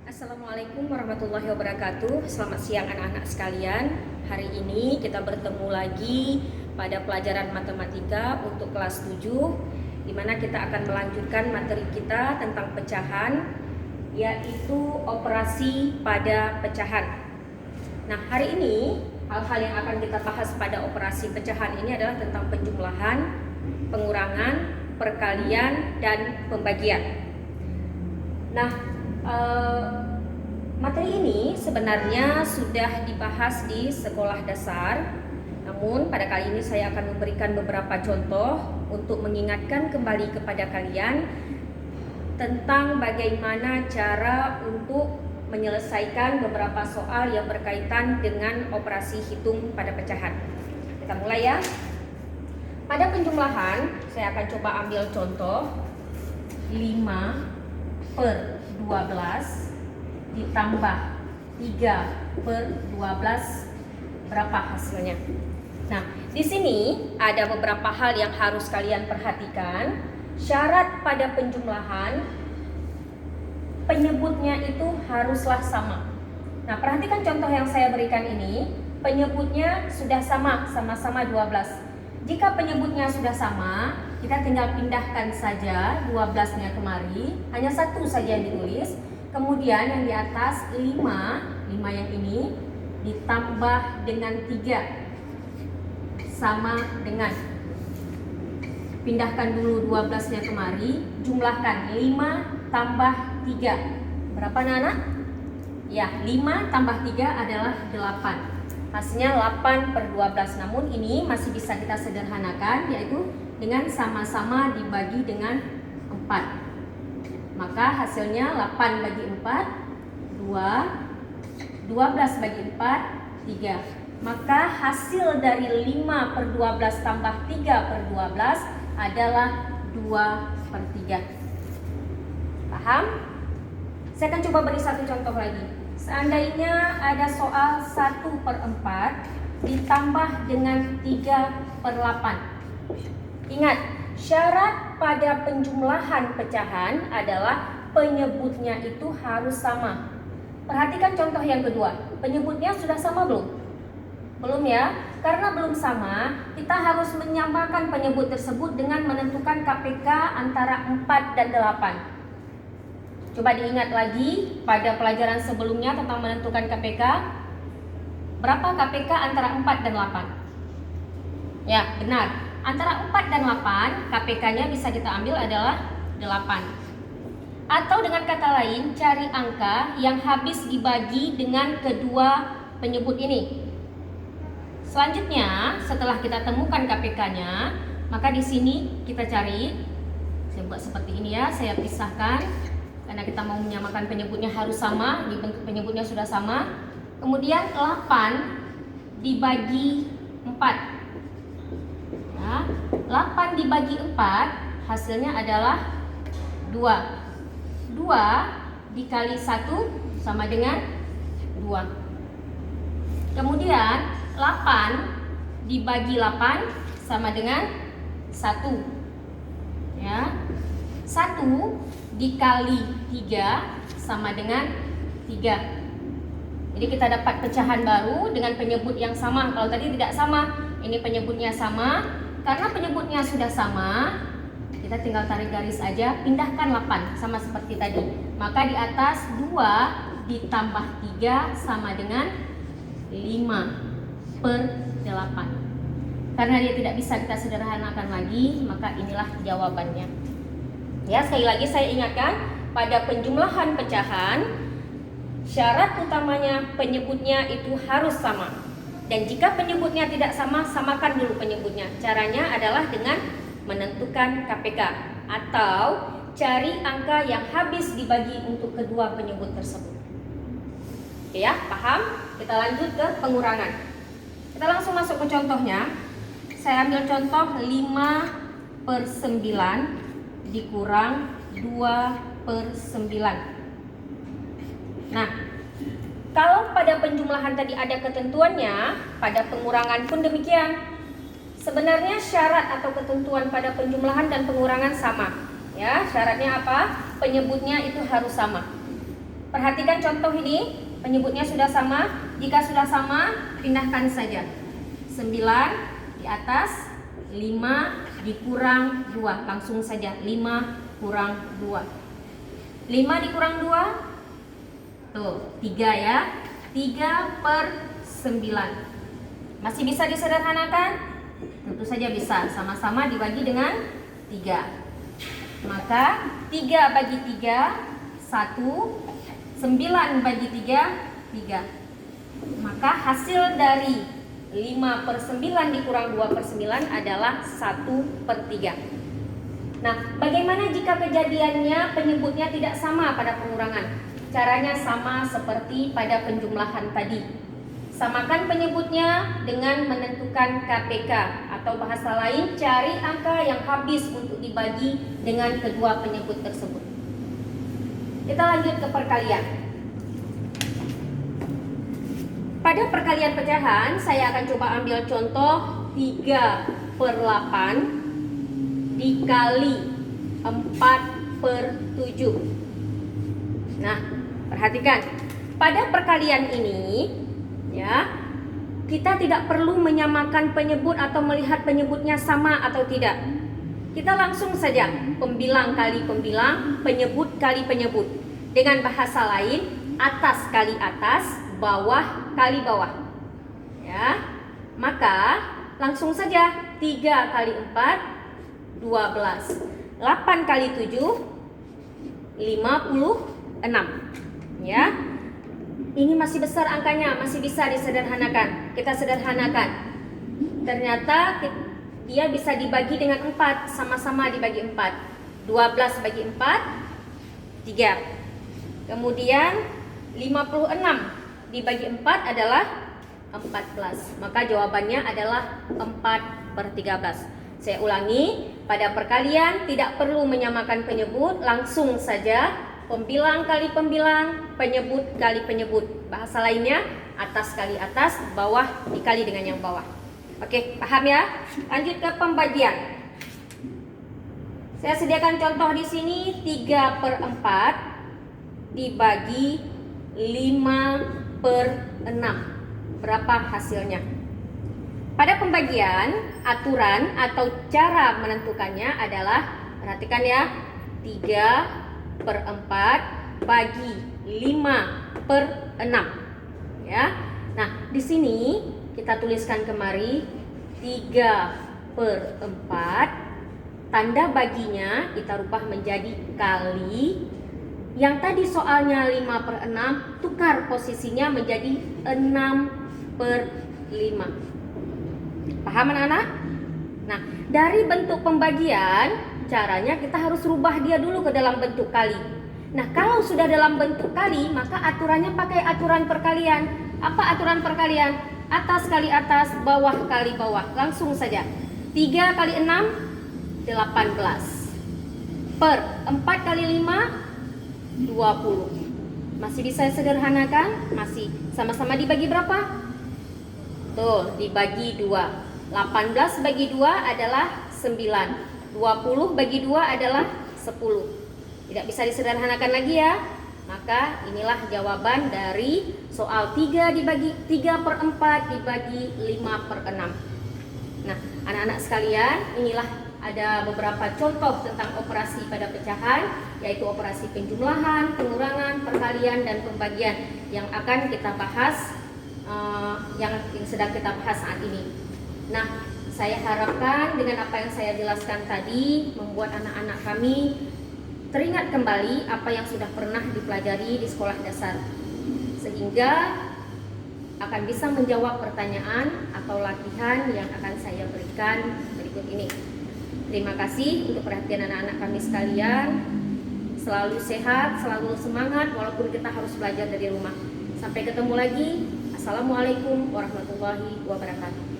Assalamualaikum warahmatullahi wabarakatuh. Selamat siang anak-anak sekalian. Hari ini kita bertemu lagi pada pelajaran matematika untuk kelas 7, di mana kita akan melanjutkan materi kita tentang pecahan, yaitu operasi pada pecahan. Nah, hari ini hal-hal yang akan kita bahas pada operasi pecahan ini adalah tentang penjumlahan, pengurangan, perkalian, dan pembagian. Nah, materi ini sebenarnya sudah dibahas di sekolah dasar, namun pada kali ini saya akan memberikan beberapa contoh untuk mengingatkan kembali kepada kalian tentang bagaimana cara untuk menyelesaikan beberapa soal yang berkaitan dengan operasi hitung pada pecahan. Kita mulai ya. Pada penjumlahan, saya akan coba ambil contoh 5/12 ditambah 3/12, berapa hasilnya? Nah, di sini ada beberapa hal yang harus kalian perhatikan. Syarat pada penjumlahan, penyebutnya itu haruslah sama. Nah, perhatikan contoh yang saya berikan ini, penyebutnya sudah sama-sama 12. Jika penyebutnya sudah sama, kita tinggal pindahkan saja 12-nya kemari, hanya satu saja yang ditulis. Kemudian yang di atas 5 yang ini ditambah dengan 3 sama dengan, pindahkan dulu 12-nya kemari, jumlahkan 5 tambah 3. Berapa anak-anak? Ya, 5 tambah 3 adalah 8. Hasilnya 8/12. Namun ini masih bisa kita sederhanakan, yaitu dengan sama-sama dibagi dengan 4. Maka hasilnya 8 bagi 4, 2, 12 bagi 4, 3. Maka hasil dari 5/12 tambah 3/12 adalah 2/3. Paham? Saya akan coba beri satu contoh lagi. Seandainya ada soal 1/4 ditambah dengan 3/8. Ingat, syarat pada penjumlahan pecahan adalah penyebutnya itu harus sama. Perhatikan contoh yang kedua. Penyebutnya sudah sama belum? Belum ya? Karena belum sama, kita harus menyamakan penyebut tersebut dengan menentukan KPK antara 4 dan 8. Coba diingat lagi pada pelajaran sebelumnya tentang menentukan KPK. Berapa KPK antara 4 dan 8? Ya, benar. Antara 4 dan 8, KPK-nya bisa kita ambil adalah 8. Atau dengan kata lain, cari angka yang habis dibagi dengan kedua penyebut ini. Selanjutnya, setelah kita temukan KPK-nya, maka di sini kita cari. Saya buat seperti ini ya, saya pisahkan. Karena kita mau menyamakan penyebutnya harus sama, di bentuk penyebutnya sudah sama. Kemudian 8 dibagi 4. Ya, 8 dibagi 4 hasilnya adalah 2. 2 dikali 1 sama dengan 2. Kemudian 8 dibagi 8 sama dengan 1. Ya. 1 dikali 3 sama dengan 3. Jadi kita dapat pecahan baru dengan penyebut yang sama. Kalau tadi tidak sama, ini penyebutnya sama. Karena penyebutnya sudah sama, kita tinggal tarik garis aja, pindahkan 8 sama seperti tadi. Maka di atas 2 ditambah 3 sama dengan 5/8. Karena dia tidak bisa kita sederhanakan lagi, maka inilah jawabannya. Ya, sekali lagi saya ingatkan, pada penjumlahan pecahan, syarat utamanya penyebutnya itu harus sama. Dan jika penyebutnya tidak sama, samakan dulu penyebutnya. Caranya adalah dengan menentukan KPK atau cari angka yang habis dibagi untuk kedua penyebut tersebut. Oke ya, paham? Kita lanjut ke pengurangan. Kita langsung masuk ke contohnya. Saya ambil contoh 5/9 dikurang 2/9. Nah, kalau pada penjumlahan tadi ada ketentuannya, pada pengurangan pun demikian. Sebenarnya syarat atau ketentuan pada penjumlahan dan pengurangan sama. Ya, syaratnya apa? Penyebutnya itu harus sama. Perhatikan contoh ini, penyebutnya sudah sama. Jika sudah sama, pindahkan saja. 9 di atas, 5 dikurang 2. Langsung saja, 5 kurang 2. 5 dikurang 2, tuh 3 ya. 3 per 9. Masih bisa disederhanakan? Tentu saja bisa. Sama-sama dibagi dengan 3. Maka 3 bagi 3, 1. 9 bagi 3, 3. Maka hasil dari 5 per 9 dikurang 2 per 9 adalah 1 per 3. Nah, bagaimana jika kejadiannya penyebutnya tidak sama pada pengurangan? Caranya sama seperti pada penjumlahan tadi. Samakan penyebutnya dengan menentukan KPK, atau bahasa lain cari angka yang habis untuk dibagi dengan kedua penyebut tersebut. Kita lanjut ke perkalian. Pada perkalian pecahan, saya akan coba ambil contoh 3 per 8 dikali 4 per 7. Nah, perhatikan. Pada perkalian ini, ya, kita tidak perlu menyamakan penyebut atau melihat penyebutnya sama atau tidak. Kita langsung saja pembilang kali pembilang, penyebut kali penyebut. Dengan bahasa lain, atas kali atas, bawah kali bawah. Ya. Maka langsung saja 3 kali 4 12. 8 kali 7 56. Ya. Ini masih besar angkanya, masih bisa disederhanakan. Kita sederhanakan. Ternyata dia bisa dibagi dengan 4, sama-sama dibagi 4. 12 bagi 4, 3. Kemudian 56 dibagi 4 adalah 14. Maka jawabannya adalah 4 per 13. Saya ulangi, pada perkalian tidak perlu menyamakan penyebut, langsung saja pembilang kali pembilang, penyebut kali penyebut. Bahasa lainnya, atas kali atas, bawah dikali dengan yang bawah. Oke, paham ya? Lanjut ke pembagian. Saya sediakan contoh di sini 3 per 4 dibagi 5 per 6. Berapa hasilnya? Pada pembagian, aturan atau cara menentukannya adalah, perhatikan ya, 3 per 4 bagi 5 per 6. Ya. Nah, di sini kita tuliskan kemari 3 per 4, tanda baginya kita rubah menjadi kali. Yang tadi soalnya 5 per 6, tukar posisinya menjadi 6 per 5. Paham anak-anak? Nah, dari bentuk pembagian, caranya kita harus rubah dia dulu ke dalam bentuk kali. Nah, kalau sudah dalam bentuk kali, maka aturannya pakai aturan perkalian. Apa aturan perkalian? Atas kali atas, bawah kali bawah. Langsung saja. 3 kali 6, 18. Per 4 kali 5, 20. Masih bisa sederhanakan? Masih. Sama-sama dibagi berapa? Tuh, dibagi 2. 18 bagi 2 adalah 9. 20 bagi 2 adalah 10. Tidak bisa disederhanakan lagi ya. Maka inilah jawaban dari soal 3 per 4 dibagi 5 per 6. Nah, anak-anak sekalian, inilah ada beberapa contoh tentang operasi pada pecahan, yaitu operasi penjumlahan, pengurangan, perkalian, dan pembagian yang akan kita bahas, yang sedang kita bahas saat ini. Nah, saya harapkan dengan apa yang saya jelaskan tadi membuat anak-anak kami teringat kembali apa yang sudah pernah dipelajari di sekolah dasar, sehingga akan bisa menjawab pertanyaan atau latihan yang akan saya berikan berikut ini. Terima kasih untuk perhatian anak-anak kami sekalian. Selalu sehat, selalu semangat walaupun kita harus belajar dari rumah. Sampai ketemu lagi. Assalamualaikum warahmatullahi wabarakatuh.